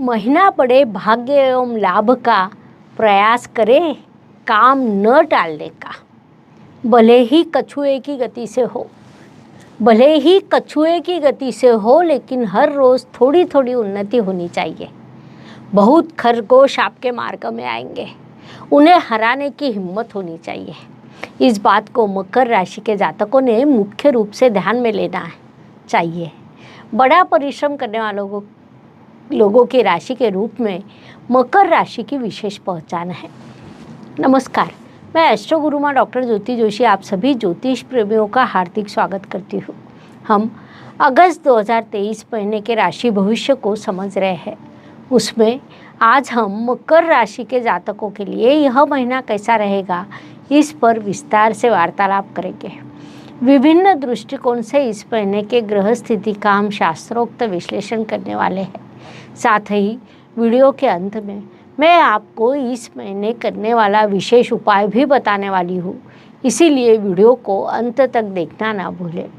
महीना बड़े भाग्य एवं लाभ का प्रयास करे, काम न टालने का। भले ही कछुए की गति से हो, लेकिन हर रोज़ थोड़ी थोड़ी उन्नति होनी चाहिए। बहुत खरगोश आपके मार्ग में आएंगे, उन्हें हराने की हिम्मत होनी चाहिए। इस बात को मकर राशि के जातकों ने मुख्य रूप से ध्यान में लेना चाहिए। बड़ा परिश्रम करने वालों लोगों की राशि के रूप में मकर राशि की विशेष पहचान है। नमस्कार, मैं एस्ट्रो गुरु माँ डॉक्टर ज्योति जोशी आप सभी ज्योतिष प्रेमियों का हार्दिक स्वागत करती हूँ। हम अगस्त 2023 महीने के राशि भविष्य को समझ रहे हैं। उसमें आज हम मकर राशि के जातकों के लिए यह महीना कैसा रहेगा, इस पर विस्तार से वार्तालाप करेंगे। विभिन्न दृष्टिकोण से इस महीने के ग्रह स्थिति का हम शास्त्रोक्त विश्लेषण करने वाले हैं। साथ ही वीडियो के अंत में मैं आपको इस महीने करने वाला विशेष उपाय भी बताने वाली हूँ, इसीलिए वीडियो को अंत तक देखना ना भूलें।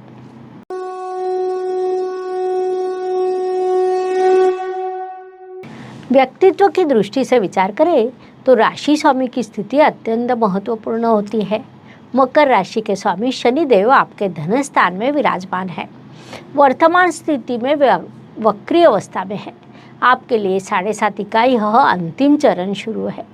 व्यक्तित्व की दृष्टि से विचार करें तो राशि स्वामी की स्थिति अत्यंत महत्वपूर्ण होती है। मकर राशि के स्वामी शनिदेव आपके धन स्थान में विराजमान है। वर्तमान स्थिति में वक्री अवस्था में है। आपके लिए 7.5 का यह अंतिम चरण शुरू है।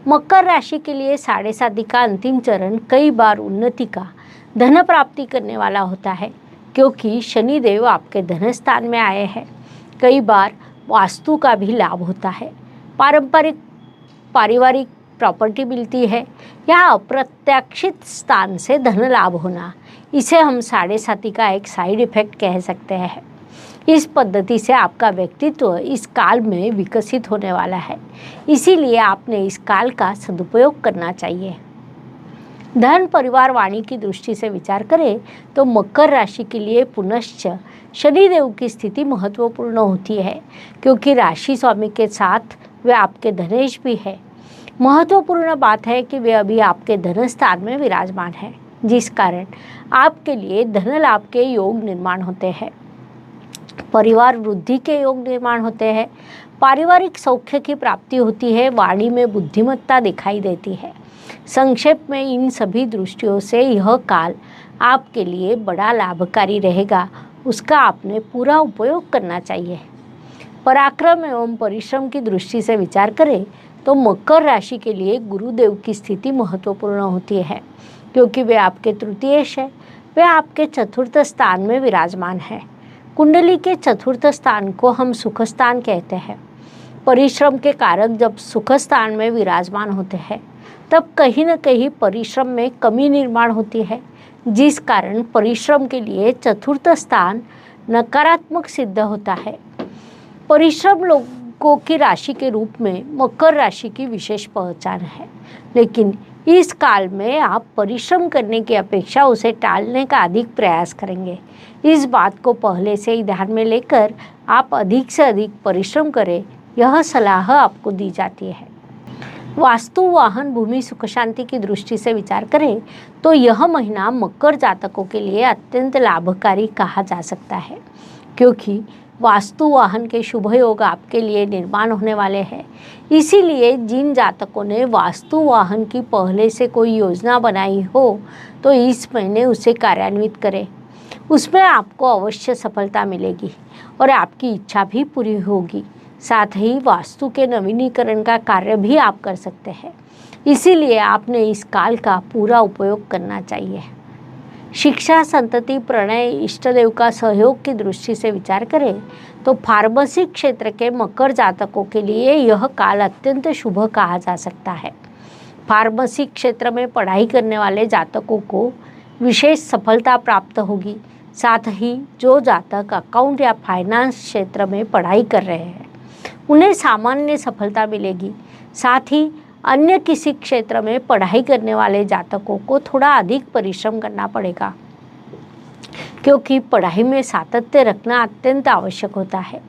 मकर राशि के लिए 7.5 का अंतिम चरण कई बार उन्नति का, धन प्राप्ति करने वाला होता है, क्योंकि शनिदेव आपके धन स्थान में आए हैं। कई बार वास्तु का भी लाभ होता है। पारिवारिक प्रॉपर्टी मिलती है या अप्रत्याशित स्थान से धन लाभ होना, इसे हम 7.5 का एक साइड इफेक्ट कह सकते हैं। इस पद्धति से आपका व्यक्तित्व इस काल में विकसित होने वाला है, इसीलिए आपने इस काल का सदुपयोग करना चाहिए। धन परिवार वाणी की दृष्टि से विचार करें तो मकर राशि के लिए पुनश्च शनिदेव की स्थिति महत्वपूर्ण होती है, क्योंकि राशि स्वामी के साथ वे आपके धनेश भी है। महत्वपूर्ण बात है कि वे अभी आपके धन स्थान में विराजमान है, जिस कारण आपके लिए धन लाभ के योग निर्माण होते हैं, परिवार वृद्धि के योग निर्माण होते हैं, पारिवारिक सौख्य की प्राप्ति होती है, वाणी में बुद्धिमत्ता दिखाई देती है। संक्षेप में इन सभी दृष्टियों से यह काल आपके लिए बड़ा लाभकारी रहेगा, उसका आपने पूरा उपयोग करना चाहिए। पराक्रम एवं परिश्रम की दृष्टि से विचार करें तो मकर राशि के लिए गुरुदेव की स्थिति महत्वपूर्ण होती है, क्योंकि वे आपके तृतीयेश है, वे आपके चतुर्थ स्थान में विराजमान है। कुंडली के चतुर्थ स्थान को हम सुख स्थान कहते हैं। परिश्रम के कारक जब सुख स्थान में विराजमान होते हैं, तब कहीं न कहीं परिश्रम में कमी निर्माण होती है, जिस कारण परिश्रम के लिए चतुर्थ स्थान नकारात्मक सिद्ध होता है। परिश्रम लोगों की राशि के रूप में मकर राशि की विशेष पहचान है, लेकिन इस काल में आप परिश्रम करने की अपेक्षा उसे टालने का अधिक प्रयास करेंगे। इस बात को पहले से ही ध्यान में लेकर आप अधिक से अधिक परिश्रम करें, यह सलाह आपको दी जाती है। वास्तु, वाहन, भूमि, सुख शांति की दृष्टि से विचार करें तो यह महीना मकर जातकों के लिए अत्यंत लाभकारी कहा जा सकता है, क्योंकि वास्तु वाहन के शुभ योग आपके लिए निर्माण होने वाले हैं। इसीलिए जिन जातकों ने वास्तु वाहन की पहले से कोई योजना बनाई हो तो इस महीने उसे कार्यान्वित करें, उसमें आपको अवश्य सफलता मिलेगी और आपकी इच्छा भी पूरी होगी। साथ ही वास्तु के नवीनीकरण का कार्य भी आप कर सकते हैं, इसीलिए आपने इस काल का पूरा उपयोग करना चाहिए। शिक्षा, संतति, प्रणय, इष्टदेव का सहयोग की दृष्टि से विचार करें तो फार्मेसी क्षेत्र के मकर जातकों के लिए यह काल अत्यंत शुभ कहा जा सकता है। फार्मेसी क्षेत्र में पढ़ाई करने वाले जातकों को विशेष सफलता प्राप्त होगी। साथ ही जो जातक अकाउंट या फाइनेंस क्षेत्र में पढ़ाई कर रहे हैं, उन्हें सामान्य सफलता मिलेगी। साथ ही अन्य किसी क्षेत्र में पढ़ाई करने वाले जातकों को थोड़ा अधिक परिश्रम करना पड़ेगा, क्योंकि पढ़ाई में सातत्य रखना अत्यंत आवश्यक होता है,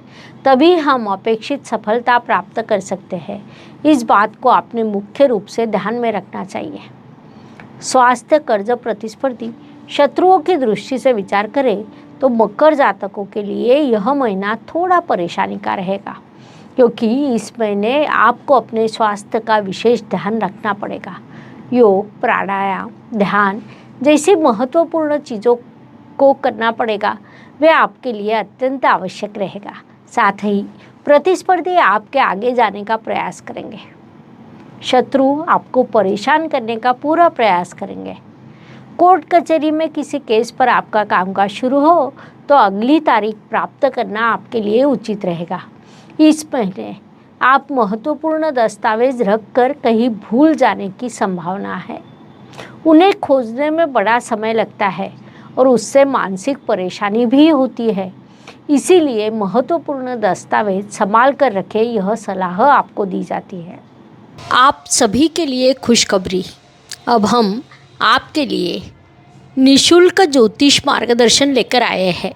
तभी हम अपेक्षित सफलता प्राप्त कर सकते हैं। इस बात को आपने मुख्य रूप से ध्यान में रखना चाहिए। स्वास्थ्य, कर्ज, प्रतिस्पर्धी, शत्रुओं की दृष्टि से विचार करें तो मकर जातकों के लिए यह महीना थोड़ा परेशानी का रहेगा, क्योंकि इस महीने आपको अपने स्वास्थ्य का विशेष ध्यान रखना पड़ेगा। योग, प्राणायाम, ध्यान जैसी महत्वपूर्ण चीज़ों को करना पड़ेगा, वे आपके लिए अत्यंत आवश्यक रहेगा। साथ ही प्रतिस्पर्धी आपके आगे जाने का प्रयास करेंगे, शत्रु आपको परेशान करने का पूरा प्रयास करेंगे। कोर्ट कचहरी में किसी केस पर आपका कामकाज शुरू हो तो अगली तारीख प्राप्त करना आपके लिए उचित रहेगा। इस महीने आप महत्वपूर्ण दस्तावेज रखकर कहीं भूल जाने की संभावना है। उन्हें खोजने में बड़ा समय लगता है और उससे मानसिक परेशानी भी होती है। इसीलिए महत्वपूर्ण दस्तावेज संभाल कर रखें, यह सलाह आपको दी जाती है। आप सभी के लिए खुशखबरी, अब हम आपके लिए निःशुल्क ज्योतिष मार्गदर्शन लेकर आए हैं।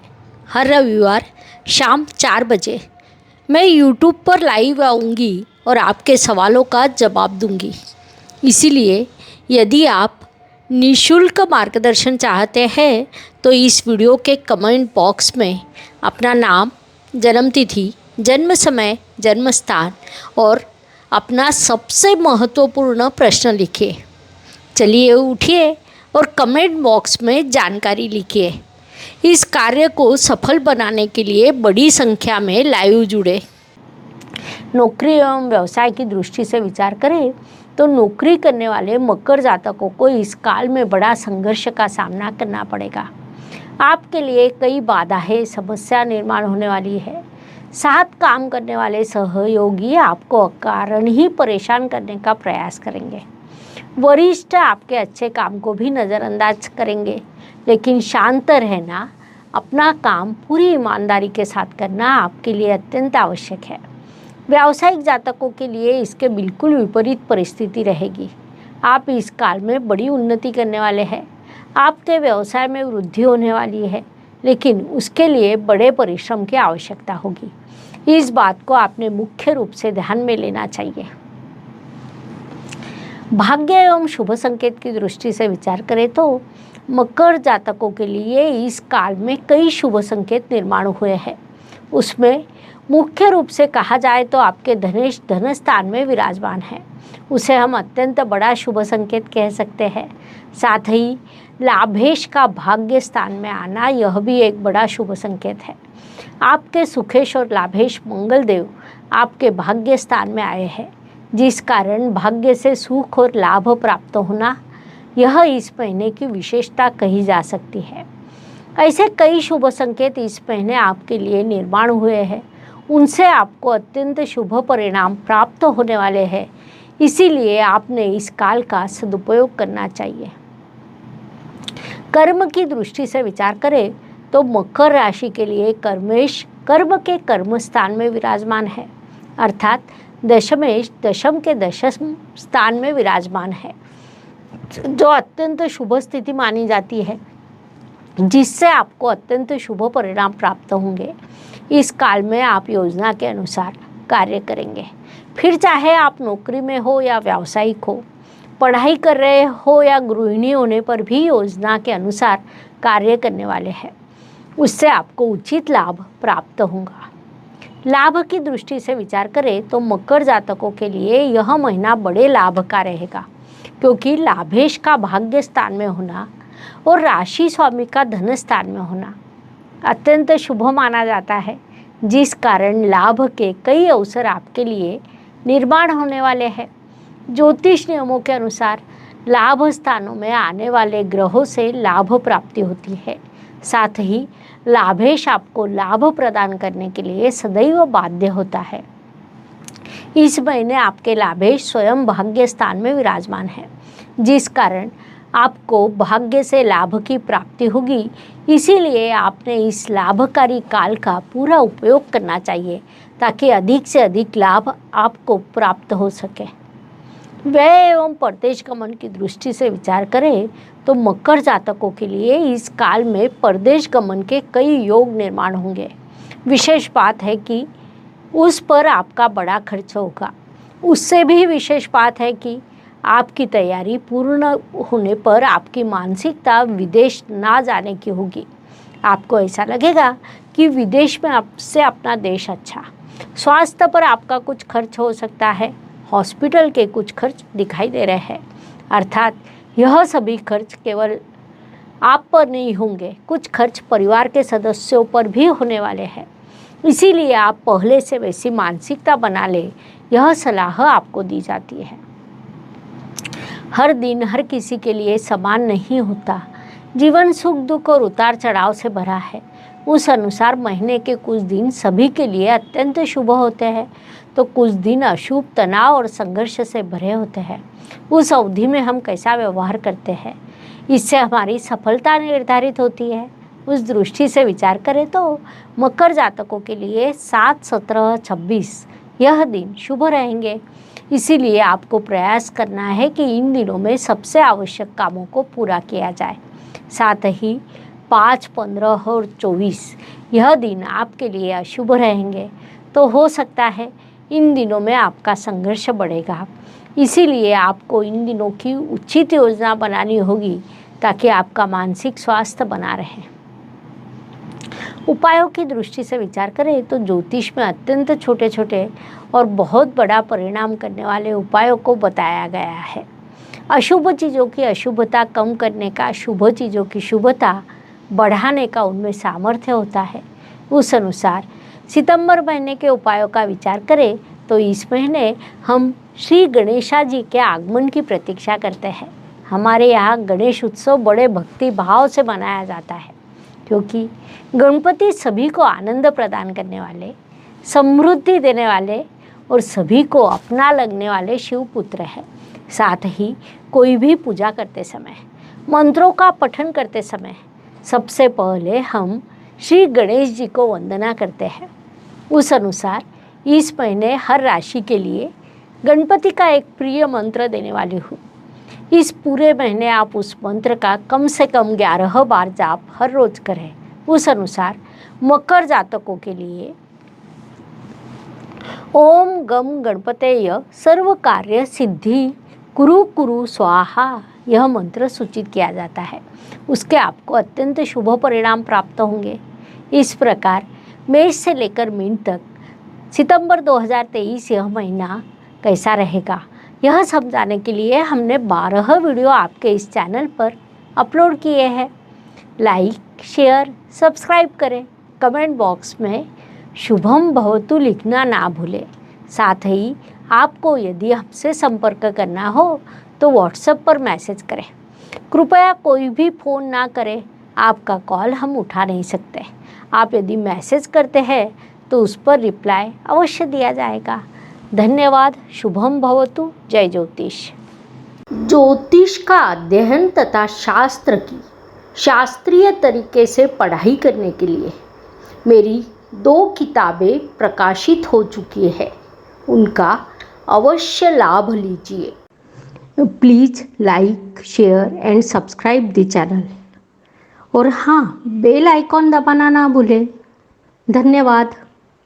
हर रविवार शाम 4 बजे मैं YouTube पर लाइव आऊँगी और आपके सवालों का जवाब दूंगी। इसीलिए यदि आप निःशुल्क मार्गदर्शन चाहते हैं तो इस वीडियो के कमेंट बॉक्स में अपना नाम, जन्मतिथि, जन्म समय, जन्म स्थान और अपना सबसे महत्वपूर्ण प्रश्न लिखिए। चलिए उठिए और कमेंट बॉक्स में जानकारी लिखिए। इस कार्य को सफल बनाने के लिए बड़ी संख्या में लाइव जुड़े। नौकरी एवं व्यवसाय की दृष्टि से विचार करें तो नौकरी करने वाले मकर जातकों को इस काल में बड़ा संघर्ष का सामना करना पड़ेगा। आपके लिए कई बाधाएं, समस्या निर्माण होने वाली है। साथ काम करने वाले सहयोगी आपको अकारण ही परेशान करने का प्रयास करेंगे। वरिष्ठ आपके अच्छे काम को भी नज़रअंदाज करेंगे, लेकिन शांत रहना, अपना काम पूरी ईमानदारी के साथ करना आपके लिए अत्यंत आवश्यक है। व्यावसायिक जातकों के लिए इसके बिल्कुल विपरीत परिस्थिति रहेगी। आप इस काल में बड़ी उन्नति करने वाले हैं। आपके व्यवसाय में वृद्धि होने वाली है, लेकिन उसके लिए बड़े परिश्रम की आवश्यकता होगी। इस बात को आपने मुख्य रूप से ध्यान में लेना चाहिए। भाग्य एवं शुभ संकेत की दृष्टि से विचार करें तो मकर जातकों के लिए इस काल में कई शुभ संकेत निर्माण हुए हैं। उसमें मुख्य रूप से कहा जाए तो आपके धनेश धन स्थान में विराजमान है, उसे हम अत्यंत बड़ा शुभ संकेत कह सकते हैं। साथ ही लाभेश का भाग्य स्थान में आना, यह भी एक बड़ा शुभ संकेत है। आपके सुखेश और लाभेश मंगल देव आपके भाग्य स्थान में आए हैं, जिस कारण भाग्य से सुख और लाभ प्राप्त होना, यह इस महीने की विशेषता कही जा सकती है। ऐसे कई शुभ संकेत इस महीने आपके लिए निर्माण हुए हैं, उनसे आपको अत्यंत शुभ परिणाम प्राप्त होने वाले हैं। इसीलिए आपने इस काल का सदुपयोग करना चाहिए। कर्म की दृष्टि से विचार करें तो मकर राशि के लिए कर्मेश कर्म के कर्म स्थान में विराजमान है, अर्थात दशमेश दशम के दशम स्थान में विराजमान है, जो अत्यंत शुभ स्थिति मानी जाती है, जिससे आपको अत्यंत शुभ परिणाम प्राप्त होंगे। इस काल में आप योजना के अनुसार कार्य करेंगे। फिर चाहे आप नौकरी में हो या व्यावसायिक हो, पढ़ाई कर रहे हो या गृहिणी होने पर भी योजना के अनुसार कार्य करने वाले हैं, उससे आपको उचित लाभ प्राप्त होगा। लाभ की दृष्टि से विचार करें तो मकर जातकों के लिए यह महीना बड़े लाभ का रहेगा, क्योंकि लाभेश का भाग्य स्थान में होना और राशि स्वामी का धन स्थान में होना अत्यंत शुभ माना जाता है, जिस कारण लाभ के कई अवसर आपके लिए निर्माण होने वाले हैं। ज्योतिष नियमों के अनुसार लाभ स्थानों में आने वाले ग्रहों से लाभ प्राप्ति होती है। साथ ही लाभेश आपको लाभ प्रदान करने के लिए सदैव बाध्य होता है। इस महीने आपके लाभेश स्वयं भाग्य स्थान में विराजमान है, जिस कारण आपको भाग्य से लाभ की प्राप्ति होगी। इसीलिए आपने इस लाभकारी काल का पूरा उपयोग करना चाहिए, ताकि अधिक से अधिक लाभ आपको प्राप्त हो सके। व्यय एवं परदेश गमन की दृष्टि से विचार करें तो मकर जातकों के लिए इस काल में परदेश गमन के कई योग निर्माण होंगे। विशेष बात है कि उस पर आपका बड़ा खर्च होगा। उससे भी विशेष बात है कि आपकी तैयारी पूर्ण होने पर आपकी मानसिकता विदेश ना जाने की होगी। आपको ऐसा लगेगा कि विदेश में आपसे अपना देश अच्छा, स्वास्थ्य पर आपका कुछ खर्च हो सकता है, हॉस्पिटल के कुछ खर्च दिखाई दे रहे हैं। अर्थात यह सभी खर्च केवल आप पर नहीं होंगे, कुछ खर्च परिवार के सदस्यों पर भी होने वाले हैं। इसीलिए आप पहले से वैसी मानसिकता बना ले, यह सलाह आपको दी जाती है। हर दिन हर किसी के लिए समान नहीं होता। जीवन सुख दुख और उतार चढ़ाव से भरा है। उस अनुसार महीने के कुछ दिन सभी के लिए अत्यंत शुभ होते हैं, तो कुछ दिन अशुभ, तनाव और संघर्ष से भरे होते हैं। उस अवधि में हम कैसा व्यवहार करते हैं, इससे हमारी सफलता निर्धारित होती है। उस दृष्टि से विचार करें तो मकर जातकों के लिए 7, 17, 26 यह दिन शुभ रहेंगे। इसीलिए आपको प्रयास करना है कि इन दिनों में सबसे आवश्यक कामों को पूरा किया जाए। साथ ही 5, 15 और 24 यह दिन आपके लिए अशुभ रहेंगे, तो हो सकता है इन दिनों में आपका संघर्ष बढ़ेगा। इसीलिए आपको इन दिनों की उचित योजना बनानी होगी ताकि आपका मानसिक स्वास्थ्य बना रहे। उपायों की दृष्टि से विचार करें तो ज्योतिष में अत्यंत छोटे छोटे और बहुत बड़ा परिणाम करने वाले उपायों को बताया गया है। अशुभ चीज़ों की अशुभता कम करने का, शुभ चीज़ों की शुभता बढ़ाने का उनमें सामर्थ्य होता है। उस अनुसार सितंबर महीने के उपायों का विचार करें तो इस महीने हम श्री गणेशा जी के आगमन की प्रतीक्षा करते हैं। हमारे यहाँ गणेश उत्सव बड़े भक्ति भाव से मनाया जाता है, क्योंकि गणपति सभी को आनंद प्रदान करने वाले, समृद्धि देने वाले और सभी को अपना लगने वाले शिव पुत्र है। साथ ही कोई भी पूजा करते समय, मंत्रों का पठन करते समय सबसे पहले हम श्री गणेश जी को वंदना करते हैं। उस अनुसार इस महीने हर राशि के लिए गणपति का एक प्रिय मंत्र देने वाली हूँ। इस पूरे महीने आप उस मंत्र का कम से कम 11 बार जाप हर रोज करें। उस अनुसार मकर जातकों के लिए ओम गम गणपतेय सर्व कार्य सिद्धि कुरु कुरु स्वाहा यह मंत्र सूचित किया जाता है। उसके आपको अत्यंत शुभ परिणाम प्राप्त होंगे। इस प्रकार मेष से लेकर मीन तक सितंबर 2023 यह महीना कैसा रहेगा, यह समझाने के लिए हमने 12 वीडियो आपके इस चैनल पर अपलोड किए हैं। लाइक, शेयर, सब्सक्राइब करें। कमेंट बॉक्स में शुभम भवतु लिखना ना भूलें। साथ ही आपको यदि हमसे संपर्क करना हो तो व्हाट्सएप पर मैसेज करें। कृपया कोई भी फ़ोन ना करें, आपका कॉल हम उठा नहीं सकते। आप यदि मैसेज करते हैं तो उस पर रिप्लाई अवश्य दिया जाएगा। धन्यवाद। शुभम भवतु। जय ज्योतिष। ज्योतिष का अध्ययन तथा शास्त्र की शास्त्रीय तरीके से पढ़ाई करने के लिए मेरी 2 किताबें प्रकाशित हो चुकी है, उनका अवश्य लाभ लीजिए। Please like, share and subscribe the channel. और हाँ, बेल आइकॉन दबाना ना भूलें। धन्यवाद।